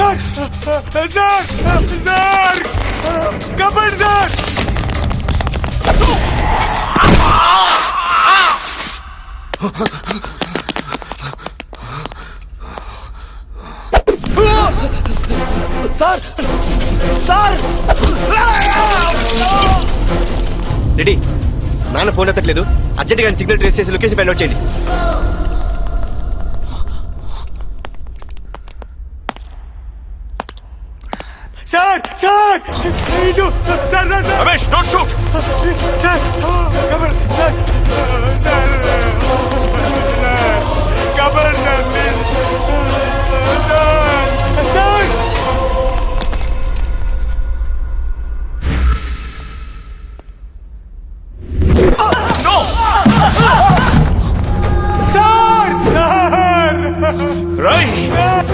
Sir sir sir కబడ్ sir sir sir ready నాన్న phone ఎత్తట్లేదు అర్జెంట్ గా సిగ్నల్ ట్రేస్ చేసి లొకేషన్ ఫైండ్ అవుట్ చేయండి. Sir sir sir Ramesh don't shoot. Sir కబడ్ సార్ సార్ కబడ్ sir sir sir no sir sir రై sir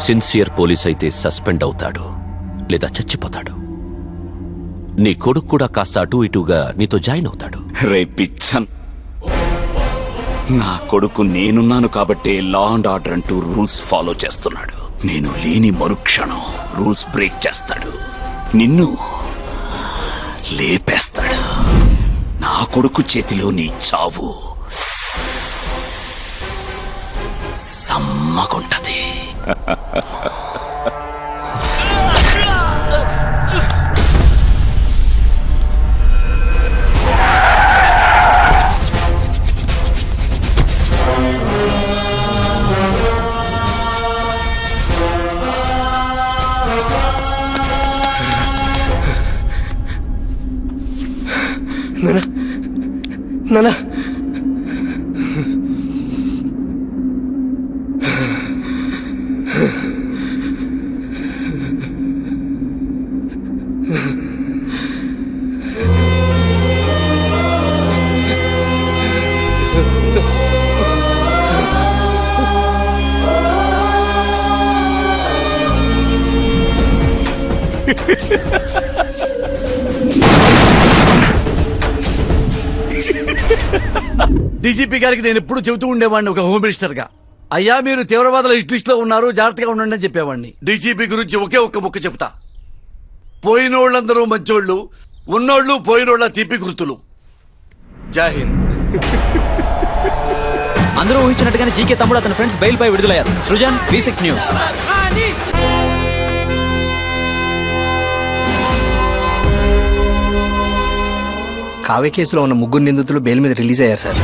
sincere police అయితే సస్పెండ్ అవుతాడు లేదా చచ్చిపోతాడు. నీ కొడుకు కూడా కాస్త అటు ఇటుగా నీతో జాయిన్ అవుతాడు. రే పిచ్చన్, నా కొడుకు నేనున్నాను కాబట్టే లా అండ్ ఆర్డర్ అంటూ రూల్స్ ఫాలో చేస్తున్నాడు. నేను లేని మరుక్షణం రూల్స్ బ్రేక్ చేస్తాడు, నిన్ను లేపేస్తాడు. నా కొడుకు చేతిలో నీ చావు సమ్మగుంటది. నాన్న డీజీపీ గారికి నేను ఎప్పుడు చెబుతూ ఉండేవాడిని ఒక హోమ్ మినిస్టర్ గా, అయ్యా మీరు తీవ్రవాదుల లిస్ట్ లో ఉన్నారు, జాగ్రత్తగా ఉండండి అని చెప్పేవాడిని. డీజీపీ గురించి ఒకే ఒక్క ముక్క చెప్తా, పోయినోళ్ళందరూ మంచోళ్ళు, ఉన్నోళ్ళు పోయినోళ్ళ తీపి గుర్తులు. జై హింద్. అందరూ ఊహించినట్టుగానే జీకే తమ్ముడు అతని ఫ్రెండ్స్ బెయిల్ పై విడుదలయ్యారు. Srujan, V6 news. కావ్య కేసులో ఉన్న ముగ్గురు నిందితులు బెయిల్ మీద రిలీజ్ అయ్యారు సార్.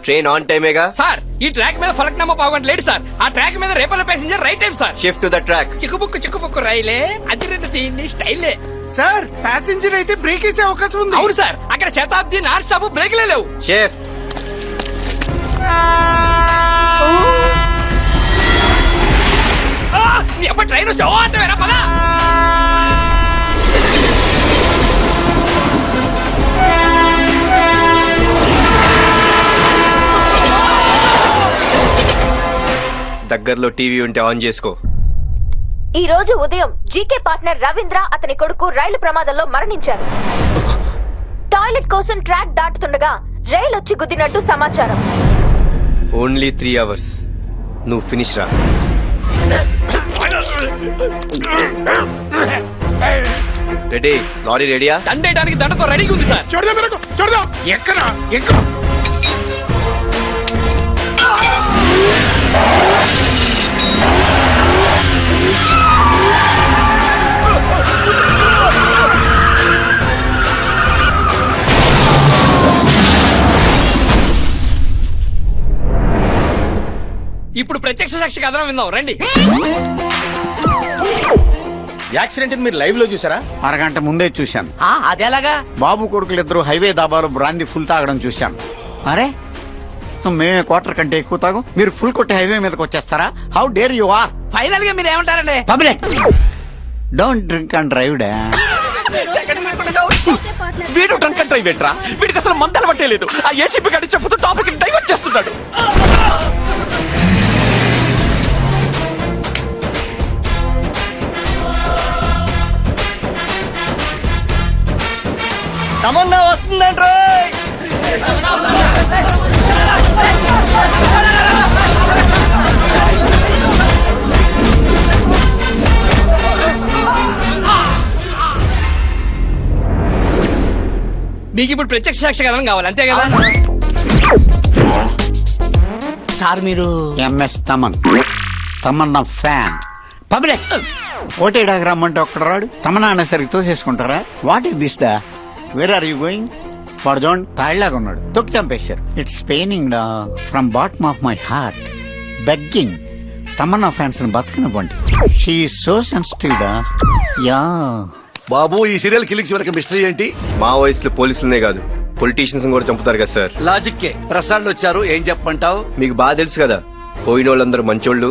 ట్రైన్ ఆన్ టైమేగా సార్? ఈ ట్రాక్ మీద ఫలక్నామా పావుగంట లేడు సార్. ఆ ట్రాక్ మీద Repalle passenger right time sir. Shift to the track. చిక్కుబుక్కు రైలే అతిరేత దీన్ని స్టైలే. సార్ ప్యాసింజర్ అయితే బ్రేక్ వేసే అవకాశం ఉంది. అవును సార్, అక్కడ శతాబ్ది నాన్ స్టాప్ బ్రేక్లే లేవు. షిఫ్ట్. ఎప్పుడు ట్రైన్ అంతవేరా పదా. దగ్గరలో టీవీ ఉంటే ఆన్ చేసుకో. ఈ రోజు ఉదయం జీకే పార్ట్నర్ రవీంద్ర అతని కొడుకు రైలు ప్రమాదంలో మరణించారు. టాయిలెట్ కోసం ట్రాక్ దాటుతుండగా రైలు వచ్చి గుద్దినట్టు సమాచారం. Only 3 hours. నువ్వు ఫినిష్ రా. రెడీ? లారీ రెడీయా? దండేయడానికి దండతో రెడీగా ఉంది సార్. చూడదా ఎక్కడా ఎక్కడ ఇప్పుడు ప్రత్యక్ష సాక్షి కథనం విందాం రండి. యాక్సిడెంట్ మీరు లైవ్ లో చూసారా? అరగంట ముందే చూశాను. అదేలాగా? బాబు కొడుకులు ఇద్దరు హైవే దాబాలో బ్రాందీ ఫుల్ తాగడం చూశాను. అరే మేమే క్వార్టర్ కంటే ఎక్కువ తాగు, మీరు ఫుల్ కొట్టి హైవే మీదకి వచ్చేస్తారా? How dare you are? Final గా మీరు ఏమంటారండి? Public don't drink and drive డా. వీడు డ్రంక్ అండ్ డ్రైవ్ ఏంట్రా? వీడికి అసలు మందలు పట్టేలేదు. ఆ ఏసీపీ గారి చెప్పుతూ టాపిక్ డైవర్ట్ చేస్తున్నాడు. తమన్నా వస్తుందంట్రా. మీకు ఇప్పుడు ప్రత్యక్ష సాక్షి కథనం కావాలి అంతే కదా? సార్ మీరు MS Thaman, Tamannaah fan. Public ఓటేడాకి రమ్మంటే ఒక్కడ రాడు, తమన్నా అనేసరికి తోసేసుకుంటారా? వాట్ ఈస్ దిస్ డా? Where are you going? వాడు చూడండి తాళ్లాగా ఉన్నాడు, తొక్కి చంపేశారు. ఇట్స్ పెయినింగ్ డా from bottom of my heart, begging Tamannaah fans ని బతకనివ్వండి. షీ సో సెన్సిటివ్ డా. యా బాబు ఈ సీరియల్ కిల్లింగ్స్ వెనక మిస్టరీ ఏంటి? మా వయసులో పోలీసులనే కాదు పొలిటీషియన్స్ కూడా చంపుతారు కదా సార్. లాజిక్కే. ప్రసాద్లు వచ్చారు, ఏం చెప్పమంటావు? మీకు బాగా తెలుసు కదా, పోయిన వాళ్ళందరూ మంచోళ్ళు,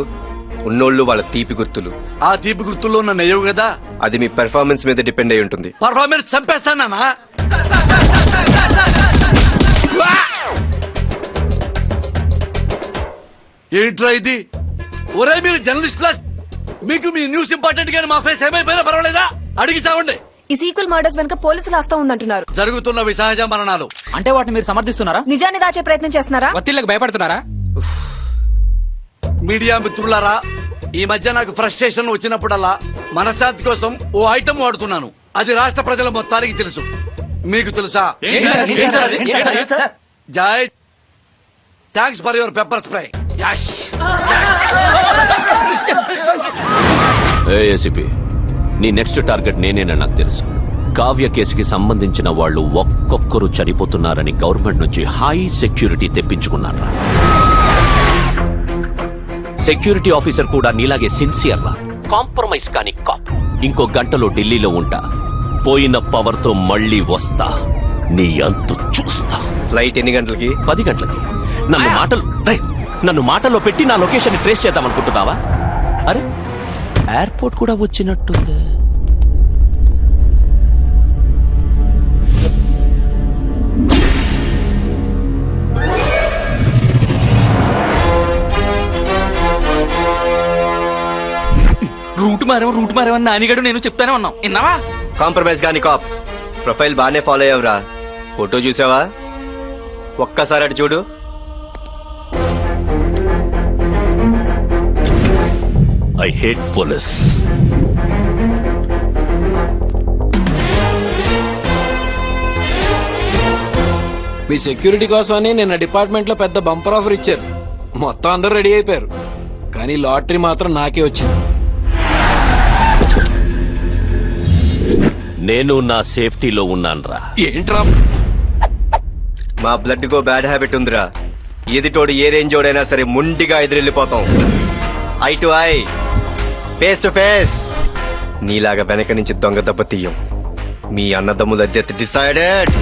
ఉన్నోళ్ళు వాళ్ళ తీపి గుర్తులు. ఆ తీపి గుర్తుల్లో నన్ను అయ్యవు కదా. అది మీ పెర్ఫార్మెన్స్ మీద డిపెండ్ అయి ఉంటుంది. పర్ఫార్మెన్స్ చంపేస్తానా? ఏంట్రా ఇది? ఒరే మీరు జర్నలిస్ట్ లా, మీకు మీ న్యూస్ ఇంపార్టెంట్ గానీ మా ఫేస్ ఏమైపోయినా పర్వాలేదా? అడిగి చావండి. ఈ సీక్వెల్ మర్డర్స్ వెనక పోలీసులు హస్తం ఉందంటున్నారు. జరుగుతున్నవి సహజ మరణాలు. అంటే వాటిని మీరు సమర్థిస్తున్నారా? నిజాన్ని దాచే ప్రయత్నం చేస్తున్నారా? ఒత్తిళ్లకు భయపడుతున్నారా? మీడియా మిత్రులారా, ఈ మధ్య నాకు ఫ్రస్ట్రేషన్ వచ్చినప్పుడల్లా మనశ్శాంతి కోసం ఓ ఐటమ్ వాడుతున్నాను. అది రాష్ట్ర ప్రజల మొత్తానికి తెలుసు. మీకు తెలుసా? Joy, thanks for your pepper spray. ACP, నీ నెక్స్ట్ టార్గెట్ నేనేనని నాకు తెలుసు. కావ్య కేసుకి సంబంధించిన వాళ్ళు ఒక్కొక్కరు చనిపోతున్నారని గవర్నమెంట్ నుంచి హై సెక్యూరిటీ తెప్పించుకున్నారా? సెక్యూరిటీ ఆఫీసర్ కూడా నీలాగే సిన్సియర్ రా, కాంప్రమైజ్ కాని కాప్. ఇంకో గంటలో ఢిల్లీలో ఉంటా. పోయిన పవర్ తో మళ్ళీ వస్తా, నీ అంతు చూస్తా. ఫ్లైట్ ఎన్ని గంటలకి? 10 గంటలకి. నన్ను మాటల్లో పెట్టి నా లొకేషన్ ట్రేస్ చేద్దాం అనుకుంటున్నావా? అరే ఎయిర్పోర్ట్ కూడా వచ్చినట్టుంది. రూట్ మారేమని నానిగాడు నేను చెప్తానే ఉన్నాం. విన్నావా? కాంప్రమైజ్ కాని కాప్. ప్రొఫైల్ బానే ఫాలో అయ్యావురా. ఫోటో చూసావా? ఒక్కసారి అటు చూడు. I hate police. Me security కోసమని నిన్న డిపార్ట్మెంట్ లో పెద్ద బంపర్ ఆఫర్ ఇచ్చారు. మొత్తం అందరూ రెడీ అయిపోయారు, కానీ లాటరీ మాత్రం నాకే వచ్చింది. నేను నా సేఫ్టీలో ఉన్నాన్రా. ఏంట్రా? మా బ్లడ్ కో బ్యాడ్ హ్యాబిట్ ఉందిరా. ఎదిటోడు ఏ రేంజ్ ఓడైనా సరే ముండిగా ఎదురెళ్ళిపోతాం. Eye to eye, face to face. నీలాగా వెనక నుంచి దొంగ దెబ్బ తీయం. మీ అన్నదమ్ముల డెత్ డిసైడెడ్.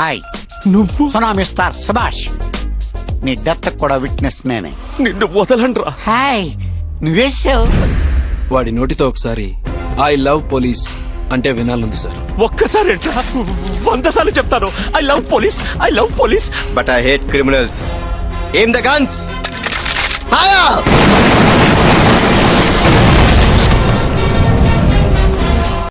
హాయ్ నువ్వు సునామీ స్టార్ సుభాష్ నీ డెత్ కూడా విట్నెస్ నేనే. నిన్ను వదలండ్రా. హాయ్ నువ్వేసావు. వాడి నోటితో ఒకసారి ఐ లవ్ పోలీస్ అంటే వినాలంది సార్. ఒక్కసారి ఏంట్రా? 100 సార్లు చెప్తాను I love police, I love police. But I hate criminals. ఏం ద గన్స్. ఫైర్.